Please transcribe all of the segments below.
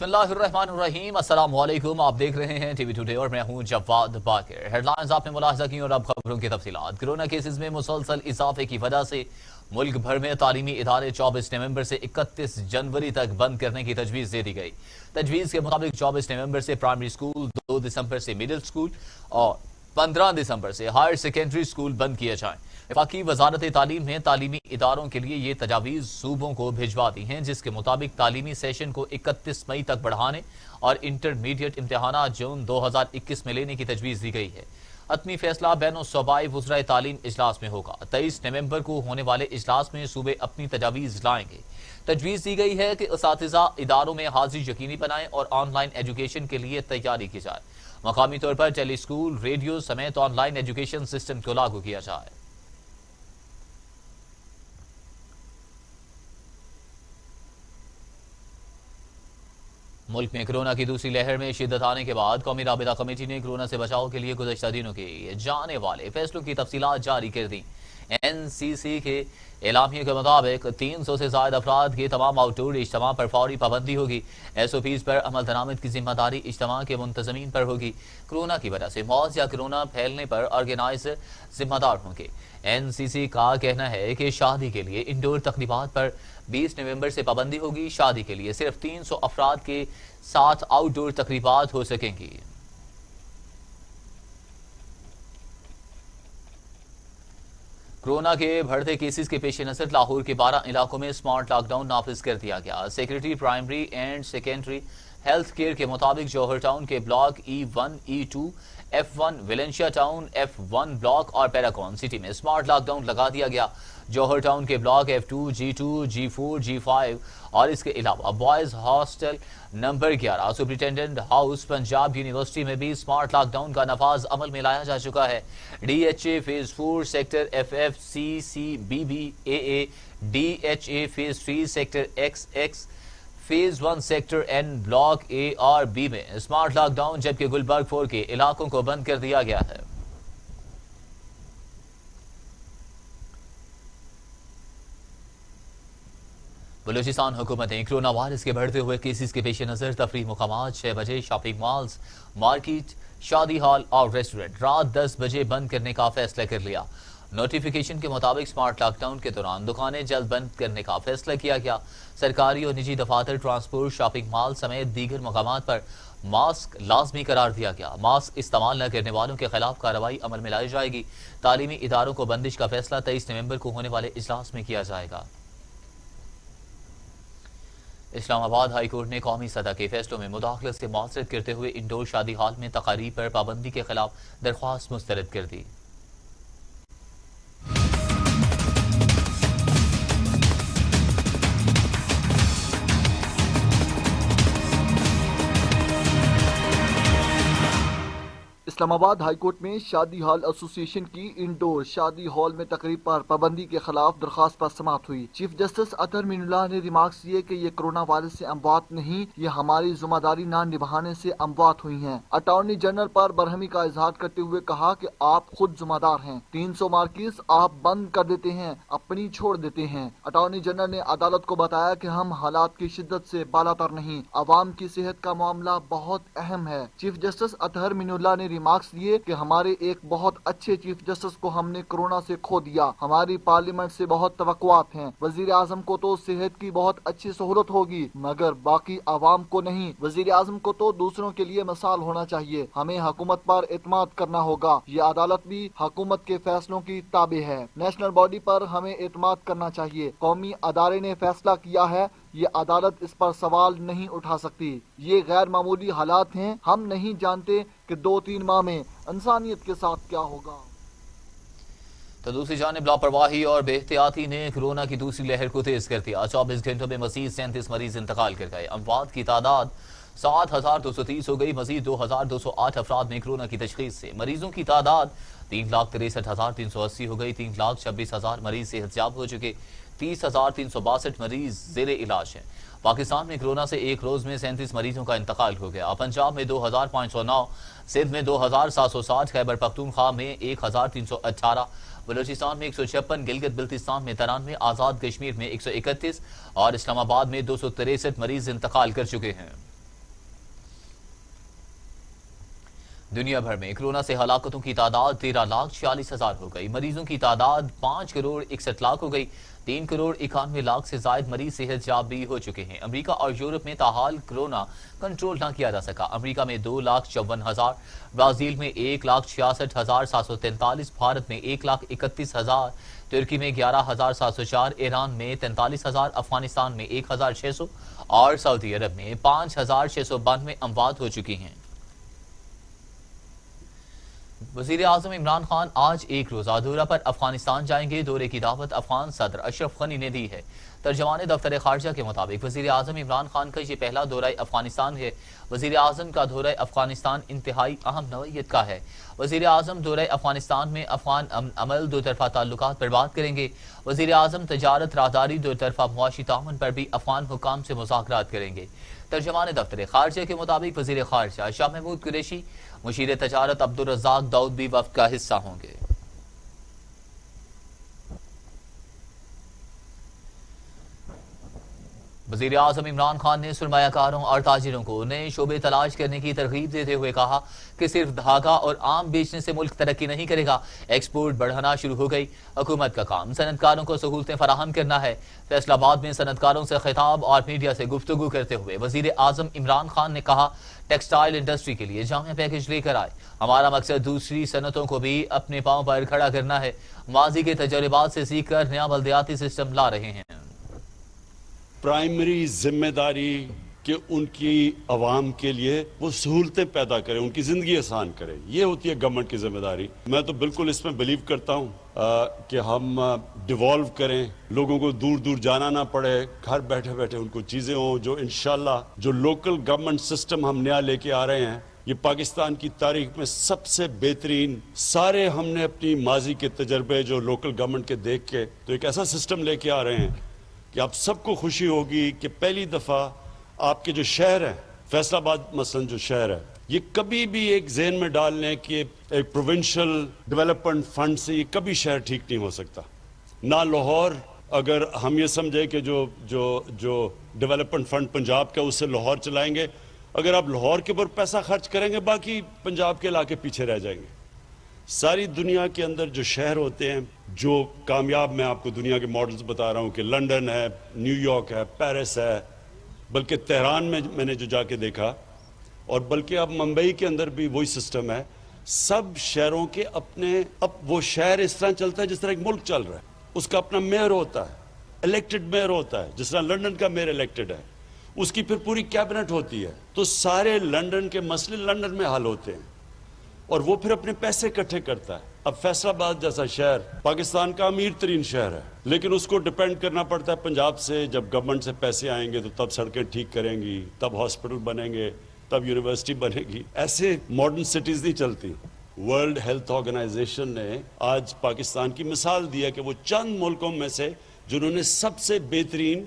बिस्मिल्लाहिर्रहमानिर्रहीम, अस्सलाम वालेकुम। आप देख रहे हैं टीवी टुडे और मैं हूं जवाद बाकर। हेडलाइंस आपने मुलाहिजा की और अब खबरों की तफसीलात। कोरोना केसेस में मुसलसल इजाफे की वजह से मुल्क भर में तालीमी इदारे 24 नवंबर से 31 जनवरी तक बंद करने की तजवीज़ दे दी गई। तजवीज़ के मुताबिक 24 नवंबर से प्राइमरी स्कूल, 2 दिसंबर से मिडिल स्कूल और 15 दिसंबर से हायर सेकेंडरी स्कूल बंद किए जाएं। वफाकी वजारत तालीम ने तालीमी इदारों के लिए ये तजावीज़ सूबों को भिजवा दी हैं, जिसके मुताबिक तालीमी सेशन को 31 मई तक बढ़ाने और इंटरमीडिएट इम्तहानात जून 2021 में लेने की तजवीज़ दी गई है। हतमी फैसला बैन सूबाई वज़राए तालीम इजलास में होगा। 23 नवंबर को होने वाले इजलास में सूबे अपनी तजावीज़ लाएंगे। तजवीज़ दी गई है कि असातिज़ा इदारों में हाजिरी यकीनी बनाएं और ऑनलाइन एजुकेशन के लिए तैयारी की जाए। मकामी तौर पर टेली स्कूल, रेडियो समेत ऑनलाइन एजुकेशन सिस्टम को लागू किया जाए। मुल्क में कोरोना की दूसरी लहर में शिद्दत आने के बाद कौमी राबिता कमेटी ने कोरोना से बचाव के लिए गुज़श्ता दिनों के जाने वाले फैसलों की तफसीलात जारी कर दी। एनसीसी के एलामिया के मुताबिक 300 से ज्यादा अफराद के तमाम आउटडोर इज्तिमा पर फौरी पाबंदी होगी। एसओपीज पर अमल दरामद की जिम्मेदारी इज्तिमा के मुंतजमीन पर होगी। कोरोना की वजह से मौत या कोरोना फैलने पर ऑर्गेनाइजर जिम्मेदार होंगे। एनसीसी का कहना है कि शादी के लिए इंडोर तकरीबात पर 20 नवंबर से पाबंदी होगी। शादी के लिए सिर्फ 300 अफराद के साथ आउटडोर तकरीबात हो सकेंगी। कोरोना के बढ़ते केसेस के पेश नजर लाहौर के 12 इलाकों में स्मार्ट लॉकडाउन नाफिज कर दिया गया। Secretary primary and secondary health care के मुताबिक जौहर टाउन के block E1, E2, F1, Valencia town F1 block और पैराकॉन सिटी में स्मार्ट लॉकडाउन लगा दिया गया। जौहर टाउन के block F2, G2, G4, G5 और इसके अलावा boys hostel number 11, superintendent house, Punjab university में भी स्मार्ट लॉकडाउन का नफाज अमल में लाया जा चुका है। DHA phase 4 sector FF, CCBB, AA, DHA phase 3 sector XX, phase 1 sector N, block A और B में स्मार्ट लॉकडाउन, जबकि गुलबर्ग 4 के इलाकों को बंद कर दिया गया है। बलूचिस्तान हुकूमत ने कोरोना वायरस के बढ़ते हुए केसेस के पेश नजर तफरीह मुकामात 6 बजे, शॉपिंग मॉल्स, मार्केट, शादी हॉल और रेस्टोरेंट रात 10 बजे बंद करने का फैसला कर लिया। नोटिफिकेशन के मुताबिक स्मार्ट लॉकडाउन के दौरान दुकानें जल्द बंद करने का फैसला किया गया। सरकारी और निजी दफातर, ट्रांसपोर्ट, शॉपिंग मॉल समेत दीगर मकामात पर मास्क लाजमी करार दिया गया। मास्क इस्तेमाल न करने वालों के खिलाफ कार्रवाई अमल में लाई जाएगी। तालीमी इदारों को बंदिश का फैसला 23 नवंबर को होने वाले इजलास में किया जाएगा। इस्लामाबाद हाई कोर्ट ने कौमी सतह के फैसलों में मुदाखलत से मुआसरत करते हुए इंडोर शादी हॉल में तकारीब पर पाबंदी के खिलाफ दरख्वास्त मुस्तरद कर दी। इस्लामाबाद हाई कोर्ट में शादी हॉल एसोसिएशन की इंडोर शादी हॉल में तकरीब पर पाबंदी के खिलाफ दरखास्त पर समाअत हुई। चीफ जस्टिस अतहर मीनुल्लाह ने रिमार्क्स दिए कि ये कोरोना वायरस से अमवात नहीं, ये हमारी जिम्मेदारी न निभाने से अमवात हुई हैं। अटॉर्नी जनरल पर बरहमी का इजहार करते हुए कहा कि आप खुद जिम्मेदार हैं। 300 मार्केट्स आप बंद कर देते हैं, अपनी छोड़ देते हैं। अटॉर्नी जनरल ने अदालत को बताया कि हम हालात की शिद्दत से बालातर नहीं, आवाम की सेहत का मामला बहुत अहम है। चीफ जस्टिस अतहर मीनुल्लाह ने मार्क्स दिए कि हमारे एक बहुत अच्छे चीफ जस्टिस को हमने कोरोना से खो दिया। हमारी पार्लियामेंट से बहुत तवक्कुआत हैं। वजीर आजम को तो सेहत की बहुत अच्छी सहूलत होगी, मगर बाकी आवाम को नहीं। वजीर आजम को तो दूसरों के लिए मिसाल होना चाहिए। हमें हुकूमत पर एतमाद करना होगा। ये अदालत भी हुकूमत के फैसलों की ताबे है। नेशनल बॉडी पर हमें एतमाद करना चाहिए। कौमी अदारे ने फैसला किया है, ये अदालत इस पर सवाल नहीं उठा सकती। ये गैर मामूली हालात हैं। हम नहीं जानते कि 2-3 माह में इंसानियत के साथ क्या होगा। तो दूसरी जानिब लापरवाही और बेहतियाती ने कोरोना की दूसरी लहर को तेज कर दिया। 24 घंटों में मजीद 37 मरीज इंतकाल कर गए। अमवात की तादाद 7,230 हो गई। मजीद 2,208 अफराद में कोरोना की तशखीस से मरीजों की तादाद 3,63,380 हो गई। 3,26,000 मरीज सेहतयाब हो चुके। 30,362 मरीज जेरे इलाज हैं। पाकिस्तान में कोरोना से एक रोज में 37 मरीजों का इंतकाल हो गया। पंजाब में 2,509, सिंध में 2,760, खैबर पख्तूनख्वा में 1,318, बलूचिस्तान में 156, गिलगित बिल्तिस्तान में 93, आज़ाद कश्मीर में 131 और इस्लामाबाद में 263 मरीज इंतकाल कर चुके हैं। دنیا بھر میں کورونا سے ہلاکتوں کی تعداد 13,46,000 ہو گئی، مریضوں کی تعداد 5,61,00,000 ہو گئی، 3,91,00,000 سے زائد مریض صحت یاب بھی ہو چکے ہیں۔ امریکہ اور یورپ میں تاحال کورونا کنٹرول نہ کیا جا سکا۔ امریکہ میں 2,54,000، برازیل میں 1,66,743، بھارت میں 1,31,000، ترکی میں 11,704، ایران میں 43,000، افغانستان میں 1,600 اور سعودی عرب میں 5,692 اموات ہو چکی ہیں۔ وزیر اعظم عمران خان آج ایک روزہ دورہ پر افغانستان جائیں گے۔ دورے کی دعوت افغان صدر اشرف غنی نے دی ہے۔ ترجمان دفتر خارجہ کے مطابق وزیر اعظم عمران خان کا یہ پہلا دورہ افغانستان ہے۔ وزیر اعظم کا دورہ افغانستان انتہائی اہم نوعیت کا ہے۔ وزیر اعظم دورہ افغانستان میں افغان امن دو طرفہ تعلقات پر بات کریں گے۔ وزیر اعظم تجارت، راہداری، دو طرفہ معاشی تعاون پر بھی افغان حکام سے مذاکرات کریں گے۔ ترجمان دفتر خارجہ کے مطابق وزیر خارجہ شاہ محمود قریشی، مشیر تجارت عبدالرزاق داؤد بھی وفد کا حصہ ہوں گے۔ وزیر اعظم عمران خان نے سرمایہ کاروں اور تاجروں کو نئے شعبے تلاش کرنے کی ترغیب دیتے ہوئے کہا کہ صرف دھاگا اور آم بیچنے سے ملک ترقی نہیں کرے گا، ایکسپورٹ بڑھانا شروع ہو گئی۔ حکومت کا کام صنعت کاروں کو سہولتیں فراہم کرنا ہے۔ فیصل آباد میں صنعت کاروں سے خطاب اور میڈیا سے گفتگو کرتے ہوئے وزیر اعظم عمران خان نے کہا، ٹیکسٹائل انڈسٹری کے لیے جامع پیکج لے کر آئے۔ ہمارا مقصد دوسری صنعتوں کو بھی اپنے پاؤں پر کھڑا کرنا ہے۔ ماضی کے تجربات سے سیکھ کر نیا بلدیاتی سسٹم لا رہے ہیں۔ پرائمری ذمہ داری کہ ان کی عوام کے لیے وہ سہولتیں پیدا کریں، ان کی زندگی آسان کریں، یہ ہوتی ہے گورنمنٹ کی ذمہ داری۔ میں تو بالکل اس میں بلیو کرتا ہوں کہ ہم ڈیوالو کریں، لوگوں کو دور دور جانا نہ پڑے، گھر بیٹھے بیٹھے ان کو چیزیں ہوں جو انشاءاللہ جو لوکل گورنمنٹ سسٹم ہم نیا لے کے آ رہے ہیں، یہ پاکستان کی تاریخ میں سب سے بہترین، سارے ہم نے اپنی ماضی کے تجربے جو لوکل گورنمنٹ کے دیکھ کے تو ایک ایسا سسٹم لے کے آ رہے ہیں کہ آپ سب کو خوشی ہوگی کہ پہلی دفعہ آپ کے جو شہر ہیں، فیصل آباد مثلا جو شہر ہے، یہ کبھی بھی ایک ذہن میں ڈال لیں کہ ایک پروونشل ڈیولپمنٹ فنڈ سے یہ کبھی شہر ٹھیک نہیں ہو سکتا۔ نہ لاہور، اگر ہم یہ سمجھیں کہ جو ڈیولپمنٹ فنڈ پنجاب کا اس سے لاہور چلائیں گے، اگر آپ لاہور کے اوپر پیسہ خرچ کریں گے باقی پنجاب کے علاقے پیچھے رہ جائیں گے۔ ساری دنیا کے اندر جو شہر ہوتے ہیں جو کامیاب، میں آپ کو دنیا کے ماڈلز بتا رہا ہوں کہ لنڈن ہے، نیو یارک ہے، پیرس ہے، بلکہ تہران میں نے جو جا کے دیکھا، اور بلکہ اب ممبئی کے اندر بھی وہی سسٹم ہے۔ سب شہروں کے اپنے، اب وہ شہر اس طرح چلتا ہے جس طرح ایک ملک چل رہا ہے، اس کا اپنا میئر ہوتا ہے، الیکٹڈ میئر ہوتا ہے، جس طرح لنڈن کا میئر الیکٹڈ ہے، اس کی پھر پوری کیبنٹ ہوتی ہے، تو سارے لنڈن کے مسئلے لنڈن میں حل ہوتے ہیں اور وہ پھر اپنے پیسے اکٹھے کرتا ہے۔ اب فیصل آباد جیسا شہر پاکستان کا امیر ترین شہر ہے، لیکن اس کو ڈیپینڈ کرنا پڑتا ہے پنجاب سے۔ جب گورنمنٹ سے پیسے آئیں گے تو تب سڑکیں ٹھیک کریں گی، تب ہاسپٹل بنیں گے، تب یونیورسٹی بنے گی۔ ایسے ماڈرن سٹیز نہیں چلتی۔ ورلڈ ہیلتھ آرگنائزیشن نے آج پاکستان کی مثال دی ہے کہ وہ چند ملکوں میں سے جنہوں نے سب سے بہترین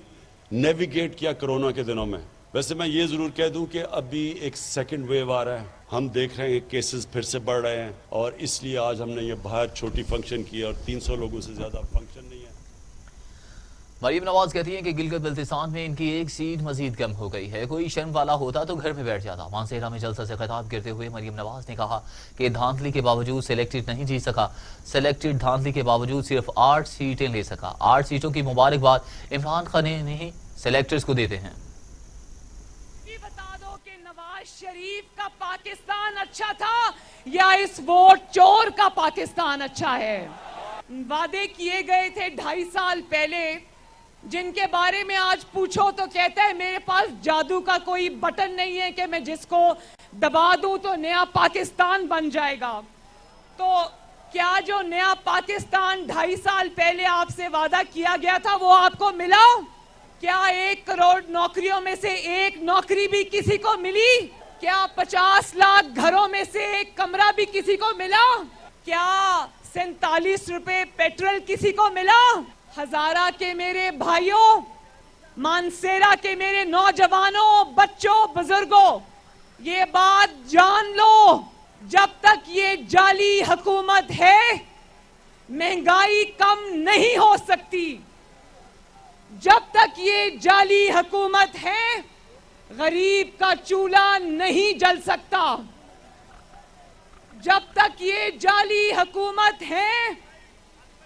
نیویگیٹ کیا کرونا کے دنوں میں۔ ویسے میں یہ ضرور کہہ دوں کہ ابھی ایک سیکنڈ ویو آ رہا ہے، ہم دیکھ رہے ہیں کہ کیسز پھر سے بڑھ رہے ہیں، اور اس لیے آج ہم نے یہ باہر چھوٹی فنکشن کی اور 300 لوگوں سے زیادہ فنکشن نہیں ہے۔ مریم نواز کہتی ہیں کہ گلگت بلتستان میں ان کی ایک سیٹ مزید کم ہو گئی ہے، کوئی شرم والا ہوتا تو گھر میں بیٹھ جاتا۔ مانسہرہ میں جلسہ سے خطاب کرتے ہوئے مریم نواز نے کہا کہ دھاندلی کے باوجود سلیکٹڈ نہیں جیت سکا، سلیکٹڈ دھاندلی کے باوجود صرف 8 سیٹیں لے سکا۔ 8 سیٹوں کی مبارکباد عمران خان نہیں سلیکٹرز کو دیتے ہیں۔ شریف کا پاکستان اچھا تھا یا اس ووٹ چور کا پاکستان اچھا ہے؟ وعدے کیے گئے تھے 2.5 سال پہلے، جن کے بارے میں آج پوچھو تو کہتا ہے میرے پاس جادو کا کوئی بٹن نہیں ہے کہ میں جس کو دبا دوں تو نیا پاکستان بن جائے گا۔ تو کیا جو نیا پاکستان 2.5 سال پہلے آپ سے وعدہ کیا گیا تھا وہ آپ کو ملا؟ کیا 1 کروڑ نوکریوں میں سے 1 نوکری بھی کسی کو ملی؟ کیا 50 لاکھ گھروں میں سے 1 کمرہ بھی کسی کو ملا؟ کیا 47 روپے پیٹرول کسی کو ملا؟ ہزارہ کے میرے بھائیوں، مانسہرہ کے میرے نوجوانوں، بچوں، بزرگوں، یہ بات جان لو، جب تک یہ جعلی حکومت ہے مہنگائی کم نہیں ہو سکتی۔ جب تک یہ جعلی حکومت ہے غریب کا چولہا نہیں جل سکتا۔ जब तक ये जाली हुकूमत है,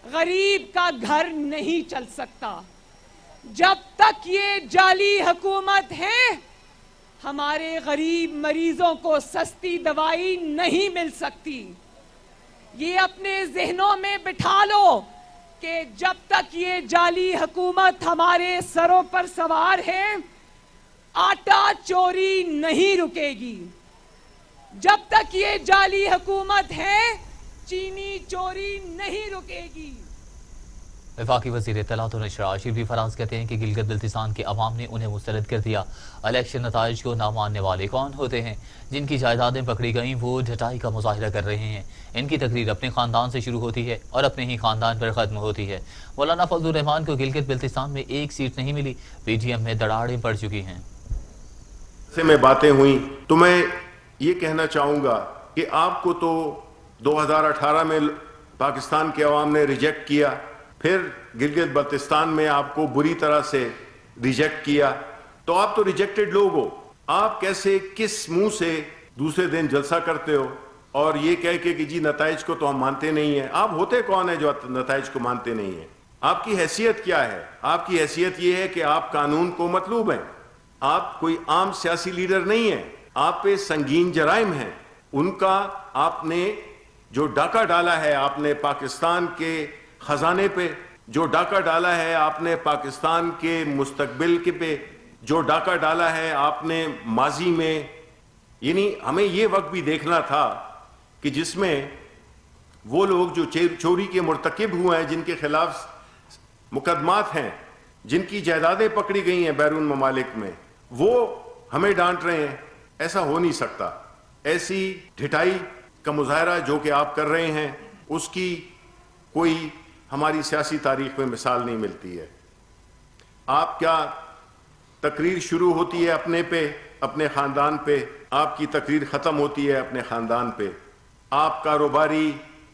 गरीब का घर नहीं चल सकता। जब तक ये जाली हुकूमत है, हमारे गरीब मरीजों को सस्ती दवाई नहीं मिल सकती। ये अपने जहनों में बिठा लो कि जब तक ये जाली हुकूमत हमारे सरों पर सवार है, आटा चोरी नहीं रुकेगी। जब तक ये जाली हुकूमत है, चीनी चोरी नहीं रुकेगी। वफाकी वज़ीर इत्तलात और नशरियात शिरबी फराज कहते हैं कि गिलगित बिल्तिस्तान के अवाम ने उन्हें मुस्तरद कर दिया। इलेक्शन नताइज को ना मानने वाले कौन होते हैं? जिनकी जायदादें पकड़ी गईं वो ढटाई का मुजाहिरा कर रहे हैं। इनकी तकरीर अपने ख़ानदान से शुरू होती है और अपने ही ख़ानदान पर ख़त्म होती है। मौलाना फजलुर रहमान को गिलगित बिल्तिस्तान में एक सीट नहीं मिली। PTM में दरारें पड़ चुकी हैं। से में बातें हुई तो मैं ये कहना चाहूँगा कि आपको तो 2018 में पाकिस्तान के अवाम ने रिजेक्ट किया, फिर गिलगित बल्तिस्तान में आपको बुरी तरह से रिजेक्ट किया, तो आप तो रिजेक्टेड लोग हो। आप कैसे किस मुंह से दूसरे दिन जलसा करते हो और ये कह के कि जी नताइज को तो हम मानते नहीं हैं? आप होते कौन है जो नताइज को मानते नहीं हैं? आपकी हैसियत क्या है? आपकी हैसियत ये है कि आप कानून को मतलूब हैं। आप कोई आम सियासी लीडर नहीं है। आप पे संगीन जराइम हैं। उनका आपने जो डाका डाला है, आपने पाकिस्तान के खजाने पे जो डाका डाला है, आपने पाकिस्तान के मुस्तकबिल के पे जो डाका डाला है, आपने माजी में, यानी हमें ये वक्त भी देखना था कि जिसमें वो लोग जो चोरी के मुर्तकिब हुए हैं, जिनके खिलाफ मुकदमात हैं, जिनकी जायदादें पकड़ी गई हैं बैरून ममालिक में, वो हमें डांट रहे हैं। ऐसा हो नहीं सकता। ऐसी ढिठाई का मुजाहरा जो कि आप कर रहे हैं, उसकी कोई हमारी सियासी तारीख में मिसाल नहीं मिलती है। आप क्या तकरीर शुरू होती है अपने पे, अपने ख़ानदान पे, आपकी तकरीर ख़त्म होती है अपने ख़ानदान पे। आप कारोबारी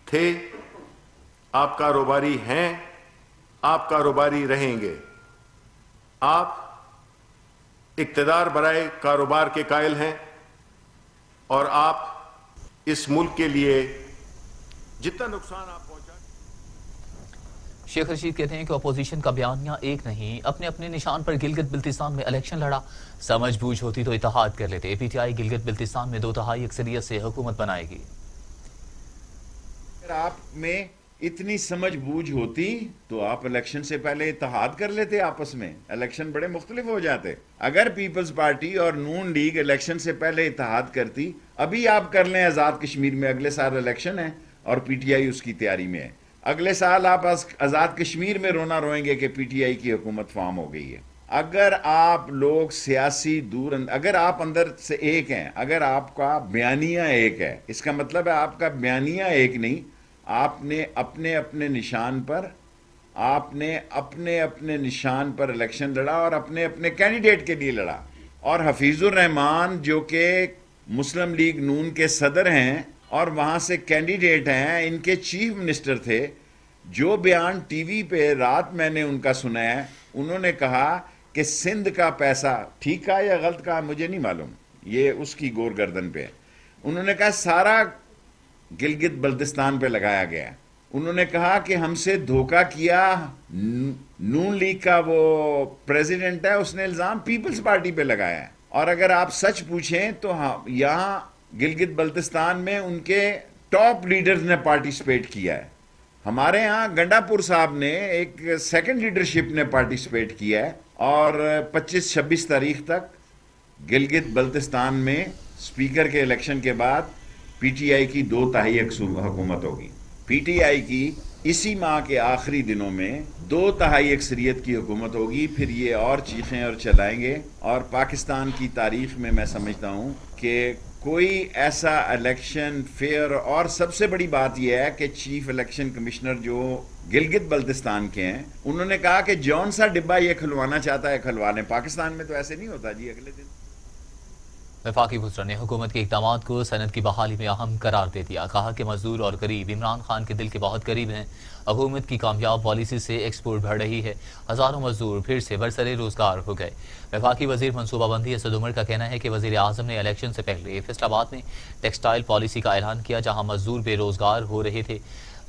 थे, आप कारोबारी हैं, आप कारोबारी रहेंगे। आप इक़्तिदार बराए कारोबार के कायल हैं और आप इस मुल्क के लिए जितना नुकसान आप पहुंचा। शेख रशीद कहते हैं कि अपोजिशन का बयानिया एक नहीं, अपने अपने निशान पर गिलगित बिल्तिस्तान में इलेक्शन लड़ा। समझ बूझ होती तो इत्तेहाद कर लेते। PTI गिलगित बिल्तिस्तान में 2/3 अक्सरियत से हुकूमत बनाएगी। अगर आप में इतनी समझ बूझ होती तो आप इलेक्शन से पहले इत्तेहाद कर लेते आपस में, इलेक्शन बड़े मुख्तलिफ हो जाते। अगर पीपल्स पार्टी और नून लीग इलेक्शन से पहले इत्तेहाद करती, अभी आप कर लें आज़ाद कश्मीर में, अगले साल इलेक्शन है और PTI उसकी तैयारी में है। अगले साल आप आज़ाद कश्मीर में रोना रोएंगे कि PTI की हुकूमत फॉर्म हो गई है। अगर आप लोग सियासी अगर आप अंदर से एक हैं, अगर आपका बयानिया एक है, इसका मतलब है आपका बयानिया एक नहीं, आपने अपने अपने निशान पर इलेक्शन लड़ा और अपने अपने कैंडिडेट के लिए लड़ा। और हफीजुर रहमान जो कि मुस्लिम लीग नून के सदर हैं और वहाँ से कैंडिडेट हैं, इनके चीफ मिनिस्टर थे, जो बयान टीवी पे रात मैंने उनका सुना है, उन्होंने कहा कि सिंध का पैसा, ठीक कहा या गलत कहा मुझे नहीं मालूम, ये उसकी गोर गर्दन पे है, उन्होंने कहा सारा गिलगित बल्तिस्तान पे लगाया गया। उन्होंने कहा कि हमसे धोखा किया नून लीग का वो प्रेसिडेंट है, उसने इल्जाम पीपल्स पार्टी पे लगाया है। और अगर आप सच पूछें तो हाँ, यहाँ गिलगित बल्तिस्तान में उनके टॉप लीडर्स ने पार्टिसिपेट किया है। हमारे यहाँ गंडापुर साहब ने एक सेकंड लीडरशिप ने पार्टिसिपेट किया है और 25-26 तारीख तक गिलगित बल्तिस्तान में स्पीकर के इलेक्शन के बाद PTI की 2/3 हुकूमत होगी। PTI की इसी माह के आखिरी दिनों में 2/3 अक्सरियत की हुकूमत होगी। फिर ये और चीखें और चलाएंगे और पाकिस्तान की तारीख में मैं समझता हूँ कि कोई ऐसा इलेक्शन फेयर, और सबसे बड़ी बात यह है कि चीफ इलेक्शन कमिश्नर जो गिलगित बल्तिस्तान के हैं, उन्होंने कहा कि जौन सा डिब्बा ये खुलवाना चाहता है खुलवा लें। पाकिस्तान में तो ऐसे नहीं होता जी, अगले दिन वफाकी वज़रा ने हुकूमत के इक़दामात को सनत की बहाली में अहम करार दे दिया। कहा कि मजदूर और गरीब इमरान खान के दिल के बहुत करीब हैं। हुकूमत की कामयाब पॉलिसी से एक्सपोर्ट बढ़ रही है। हज़ारों मजदूर फिर से बरसरे रोजगार हो गए। वफाकी वजीर मनसूबाबंदी असद उमर का कहना है कि वज़ीर आज़म ने इलेक्शन से पहले फैसलाबाद में टेक्सटाइल पॉलिसी का ऐलान किया, जहाँ मजदूर बेरोजगार हो रहे थे।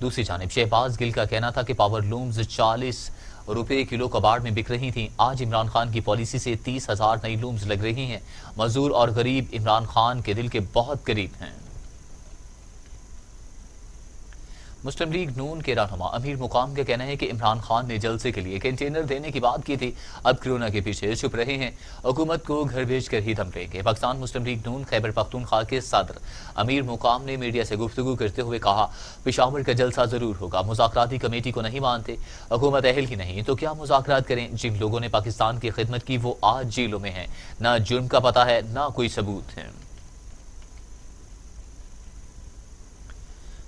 दूसरी जानिब शहबाज गिल का कहना था कि पावर लूम्स 40 रुपए किलो कबाड़ में बिक रही थीं। आज इमरान खान की पॉलिसी से 30,000 नई लूम्स लग रही हैं। मजदूर और गरीब इमरान खान के दिल के बहुत करीब हैं। मुस्लिम लीग नून के रहनुमा अमीर मुकाम का कहना है कि इमरान खान ने जलसे के लिए कंटेनर देने की बात की थी, अब कोरोना के पीछे छुप रहे हैं। हुकूमत को घर भेज कर ही दम लेंगे। पाकिस्तान मुस्लिम लीग नून खैबर पख्तूनख्वा के सदर अमीर मुकाम ने मीडिया से गुफ्तगू करते हुए कहा, पेशावर का जलसा जरूर होगा। मुज़ाकराती कमेटी को नहीं मानते, हुकूमत अहल ही नहीं तो क्या मुज़ाकरात करें। जिन लोगों ने पाकिस्तान की खिदमत की वो आज जेलों में हैं। ना जुर्म का पता है ना कोई सबूत है।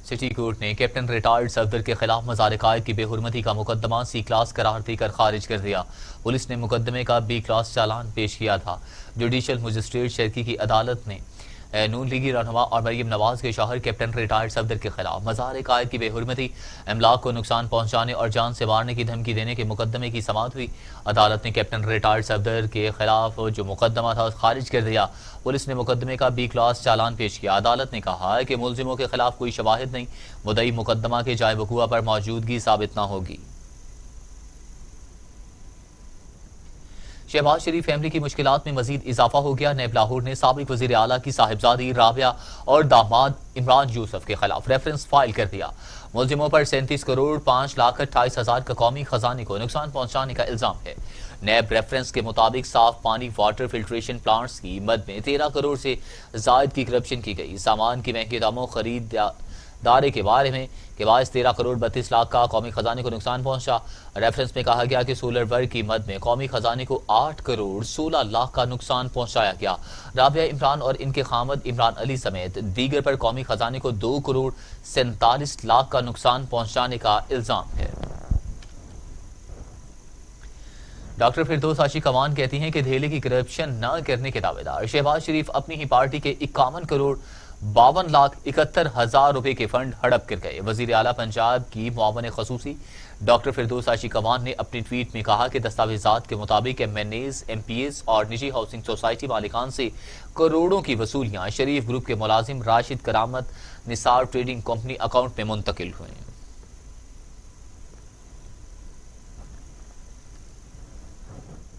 सिटी कोर्ट ने कैप्टन रिटायर्ड सफदर के खिलाफ मज़ार कायद की बेहुरमती का मुकदमा सी क्लास करार देकर खारिज कर दिया। पुलिस ने मुकदमे का बी क्लास चालान पेश किया था। जुडिशल मजिस्ट्रेट शर्की की अदालत ने नून लीगी रहनुमा और मरीम नवाज के शौहर कैप्टन रिटायर्ड सफदर के खिलाफ मज़ार कायद की बेहुरमती, अमलाक को नुकसान पहुंचाने और जान से मारने की धमकी देने के मुकदमे की समाअत हुई। अदालत ने कैप्टन रिटायर्ड सफदर के खिलाफ जो मुकदमा था खारिज कर दिया। पुलिस ने मुकदमे का बी क्लास चालान पेश किया। अदालत ने कहा कि मुलजिमों के खिलाफ कोई शवाहिद नहीं, मुद्दई मुकदमा के जाए वक़ुआ पर मौजूदगी साबित न होगी। शहबाज शरीफ फैमिली की मुश्किलात में मजीद इजाफा हो गया। नैब लाहौर ने साबिक वजीर आला की साहिबजादी राबिया और दामाद इमरान यूसुफ के खिलाफ रेफरेंस फाइल कर दिया। मुलजिमों पर 37 करोड़ 5,28,000 का कौमी खजाने को नुकसान पहुंचाने का इल्जाम है। नैब रेफरेंस के मुताबिक साफ पानी वाटर फिल्ट्रेशन प्लांट्स की मद में 13 करोड़ से जायद की करप्शन की गई। सामान की महंगे दामों खरीद दारे के बारे में के बायस 13 करोड़ 32 लाख का कौमी खजाने को नुकसान पहुंचा। रेफरेंस में कहा गया कि सोलर वर्क की मद में कौमी खजाने को 8 करोड़ 16 लाख का नुकसान पहुंचाया गया। राबिया इमरान और इनके खामद इमरान अली समेत दीगर पर कौमी खजाने को 2 करोड़ 47 लाख का नुकसान पहुंचाने का इल्जाम है। डॉक्टर फिरदौस आशी कमान कहती हैं कि धेले की करप्शन न करने के दावेदार शहबाज शरीफ अपनी ही पार्टी के 51 करोड़ 52,71,000 रुपए के फंड हड़प कर गए। वजीर आला पंजाब की मुआवन खसूसी डॉक्टर फिरदौस आशी कमान ने अपनी ट्वीट में कहा कि दस्तावेजात के मुताबिक MNAs, MPAs और निजी हाउसिंग सोसाइटी मालिकान से करोड़ों की वसूलियां शरीफ ग्रुप के मुलाजिम राशिद करामत निसार ट्रेडिंग कंपनी अकाउंट में मुंतकिल हुई।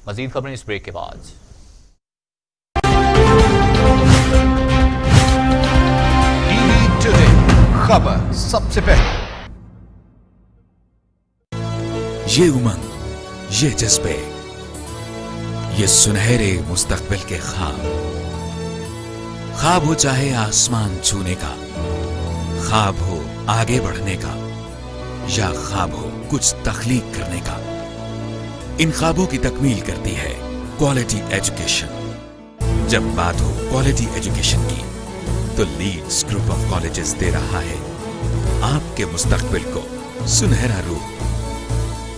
मजीद खबरें इस ब्रेक के बाद। खबर सबसे पहले, ये उमंग, ये जज्बे, ये सुनहरे मुस्तकबिल के ख्वाब हो चाहे आसमान छूने का, ख्वाब हो आगे बढ़ने का, या ख्वाब हो कुछ तख्लीक करने का, इन ख्वाबों की तकमील करती है क्वालिटी एजुकेशन। जब बात हो क्वालिटी एजुकेशन की तो लीड्स ग्रुप ऑफ कॉलेजेस दे रहा है आपके मुस्तकबिल को सुनहरा रूप।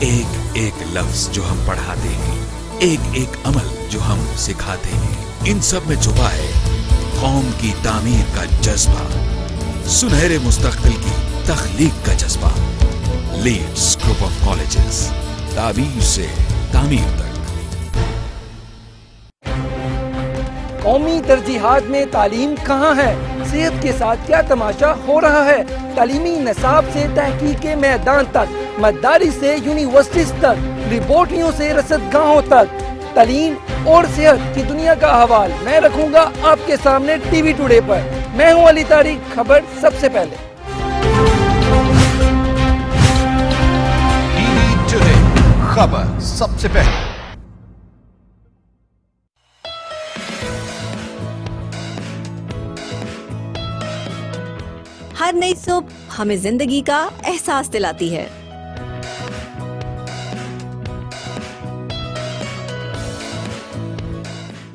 एक एक लफ्ज जो हम पढ़ाते हैं, एक एक अमल जो हम सिखाते हैं, इन सब में छुपा है कौम की तामीर का जज्बा, सुनहरे मुस्तकबिल की तख्लीक का जज्बा। लीड्स ग्रुप ऑफ कॉलेजेस, ताबीर से तामीर तक। कौमी तरजीहात में तालीम कहाँ है? सेहत के साथ क्या तमाशा हो रहा है? तालीमी निसाब से तहकीक के मैदान तक, मदारिस से यूनिवर्सिटीज तक, रिपोर्टियों से रसदगाहों तक, तालीम और सेहत की दुनिया का अहवाल मैं रखूंगा आपके सामने टीवी टुडे पर। मैं हूं अली तारिक, खबर सबसे पहले। टीवी टुडे, खबर सबसे पहले। हर नई सुबह हमें जिंदगी का एहसास दिलाती है।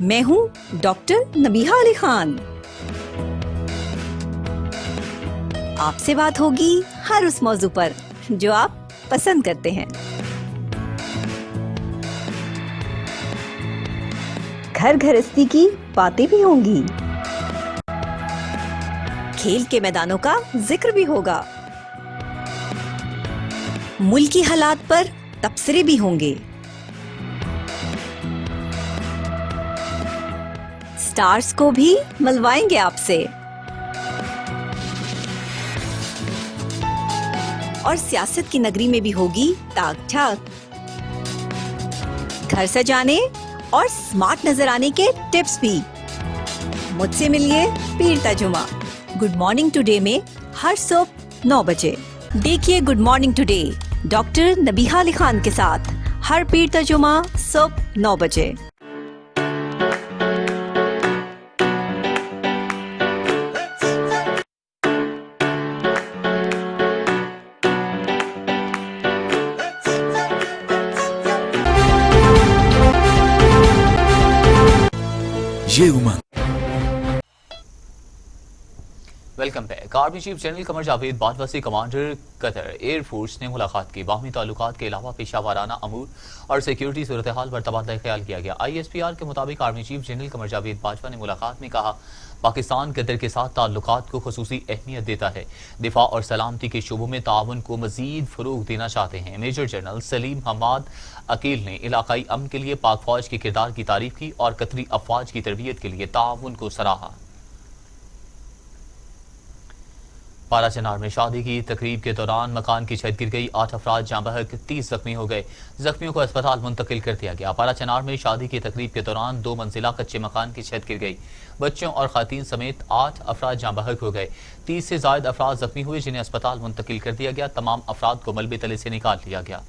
मैं हूं डॉक्टर नबीहा अली खान। आपसे बात होगी हर उस मौजू पर जो आप पसंद करते हैं। घर गृहस्थी की बातें भी होंगी, खेल के मैदानों का जिक्र भी होगा, मुल्की हालात पर तबसरे भी होंगे, स्टार्स को भी मिलवाएंगे आपसे और सियासत की नगरी में भी होगी ताक झाक। घर सजाने और स्मार्ट नजर आने के टिप्स भी। मुझसे मिलिए पीर तर्जुमा गुड मॉर्निंग टुडे में हर सुबह 9 बजे। देखिए good morning today doctor Nabiha Ali Khan के साथ हर पीर तर्जुमा सुबह 9 बजे। ये Umang. Welcome back. Army chief general Qamar Javed Bajwa से कमांडर कतर एयर फोर्स ने मुलाकात की। बाहमी ताल्लुकात के अलावा पेशा वाराना अमूर और सिक्योरिटी सूरत हाल पर तबादला ख्याल किया गया। ISPR के मुताबिक army chief general Qamar Javed Bajwa ने मुलाकात में कहा, पाकिस्तान कतर के साथ ताल्लुकात को खुसूसी अहमियत देता है, दिफा और सलामती के शोबों में ताउन को मजीद फरोग देना चाहते हैं। मेजर जनरल सलीम हमाद अकील ने इलाकाई अमन के लिए पाक फौज के किरदार की तारीफ की और कतरी अफवाज की तरबियत के लिए ताउन को सराहा। पाराचनार में शादी की तकरीब के दौरान मकान की छत गिर गई, 8 अफराद जाँ बहक, 30 जख्मी हो गए। जख्मियों को अस्पताल मुंतकिल कर दिया गया। पाराचनार में शादी की तकरीब के दौरान 2 मंजिला कच्चे मकान की छत गिर गई, बच्चों और खातीन समेत 8 अफराद जाँ बहक हो गए। 30 से ज्यादा अफराद जख्मी हुए, जिन्हें अस्पताल मुंतकिल कर दिया गया। तमाम अफराद को मलबे तले से निकाल लिया गया।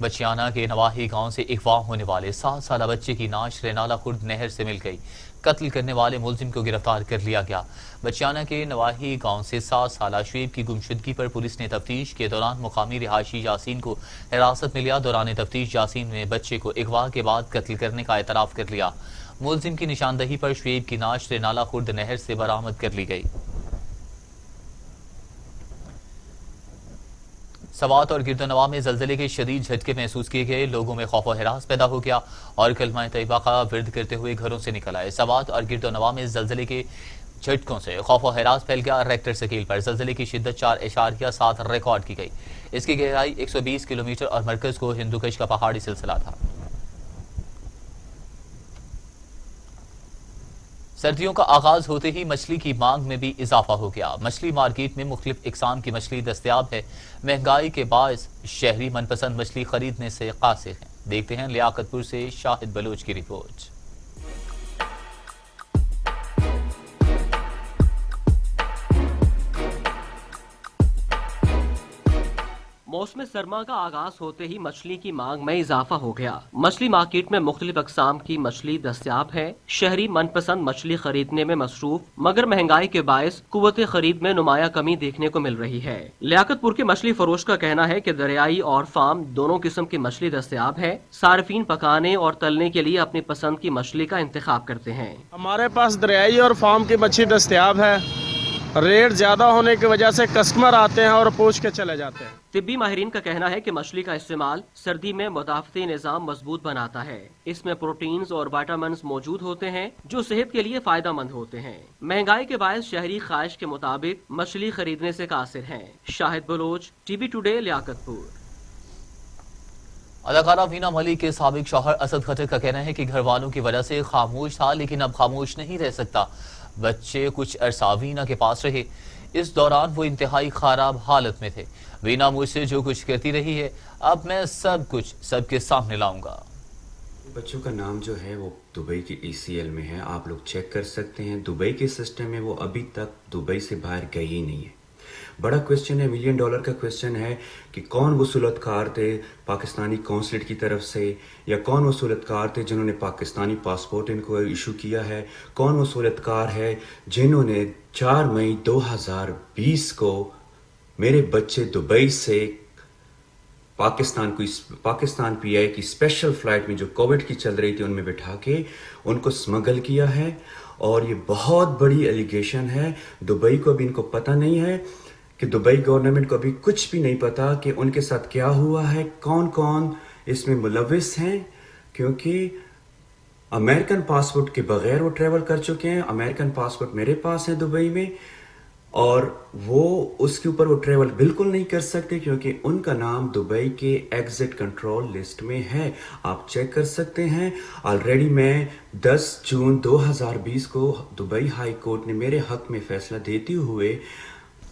बचियाना के नवाही गांव से अगवा होने वाले 7 साल बच्चे की नाश रेनाला खुर्द नहर से मिल गई। कत्ल करने वाले मुलजिम को गिरफ्तार कर लिया गया। बचियाना के नवाही गांव से 7 साल शुएब की गुमशुदगी पर पुलिस ने तफ्तीश के दौरान मुकामी रिहायशी यासीन को हिरासत में लिया। दौरान तफ्तीश यासीन ने बच्चे को अगवा के बाद कत्ल करने का एतराफ कर लिया। मुलजिम की निशानदही पर शुएब की नाश रेनाला खुर्द नहर से बरामद कर ली गई। सवात और गिरदोनवा में जल्जले के शदीद झटके महसूस किए गए। लोगों में खौफ व हिरास पैदा हो गया और कलमा तैयबा का विर्द करते हुए घरों से निकल आए। सवात और गिरदोनवा में जल्जले के झटकों से खौफ व हिरास फैल गया। रेक्टर स्केल पर जल्जले की शिद्दत 4.7 रिकॉर्ड की गई। इसकी गहराई 120 किलोमीटर और मरकज को हिंदुकश का पहाड़ी सिलसिला था। सर्दियों का आगाज होते ही मछली की मांग में भी इजाफा हो गया। मछली मार्केट में मुख्तलिफ इकसाम की मछली दस्तयाब है। महंगाई के बायस शहरी मनपसंद मछली खरीदने से कासिर हैं। देखते हैं लियाकतपुर से शाहिद बलोच की रिपोर्ट। मौसम सरमा का आगाज होते ही मछली की मांग में इजाफा हो गया। मछली मार्केट में मुख्तलिफ अकसाम की मछली दस्तयाब है। शहरी मनपसंद मछली खरीदने में मसरूफ, मगर महंगाई के बायस कुव्वत खरीद में नुमाया कमी देखने को मिल रही है। लियाकतपुर के मछली फरोश का कहना है कि दरियाई और फार्म दोनों किस्म की मछली दस्तयाब है। सार्फिन पकाने और तलने के लिए अपनी पसंद की मछली का इंतखाब करते हैं। हमारे पास दरियाई और फार्म की मछली दस्तयाब है। रेट ज्यादा होने की वजह से कस्टमर आते हैं और पूछ के चले जाते हैं। तिब्बी माहिरीन का कहना है कि मछली का इस्तेमाल सर्दी में मुदाफ़ती निज़ाम मजबूत बनाता है। इसमें प्रोटीन्स और विटामिन्स मौजूद होते हैं जो सेहत के लिए फायदा मंद होते हैं। महंगाई के बायस शहरी ख्वाहिश के मुताबिक मछली खरीदने से कासिर हैं। Shahid Baloch, TV today, Liaquatpur. अदाकारा वीना मलिक के साबिक शौहर असद खट्टर का कहना है कि घर वालों की वजह से खामोश था, लेकिन अब खामोश नहीं रह सकता। बच्चे कुछ अरसा वीना के पास रहे। इस दौरान वो इंतहाई खराब हालत में थे। वीना मुझसे जो कुछ कहती रही है, अब मैं सब कुछ सबके सामने लाऊंगा। बच्चों का नाम जो है वो दुबई के ACL में है। आप लोग चेक कर सकते हैं। दुबई के सिस्टम में वो अभी तक दुबई से बाहर गए ही नहीं है। बड़ा क्वेश्चन है, $1 मिलियन का क्वेश्चन है कि कौन वसूलतकार थे पाकिस्तानी कौंसलेट की तरफ से, या कौन वसूलतकार थे जिन्होंने पाकिस्तानी पासपोर्ट इनको इशू किया है। कौन वसूलतकार है जिन्होंने 4 मई 2020 को मेरे बच्चे दुबई से पाकिस्तान PI की स्पेशल फ्लाइट में जो कोविड की चल रही थी उनमें बिठा के उनको स्मगल किया है। और ये बहुत बड़ी एलिगेशन है। दुबई को भी इनको पता नहीं है कि दुबई गवर्नमेंट को अभी कुछ भी नहीं पता कि उनके साथ क्या हुआ है, कौन कौन इसमें मुलविस हैं, क्योंकि अमेरिकन पासपोर्ट के बगैर वो ट्रैवल कर चुके हैं। अमेरिकन पासपोर्ट मेरे पास है दुबई में, और वो उसके ऊपर वो ट्रैवल बिल्कुल नहीं कर सकते क्योंकि उनका नाम दुबई के एग्जिट कंट्रोल लिस्ट में है। आप चेक कर सकते हैं। ऑलरेडी मैं 10 जून 2020 को दुबई हाई कोर्ट ने मेरे हक में फैसला देते हुए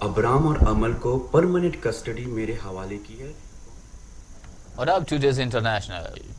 अबराम और अमल को परमानेंट कस्टडी मेरे हवाले की है। और अब टुडेज इंटरनेशनल।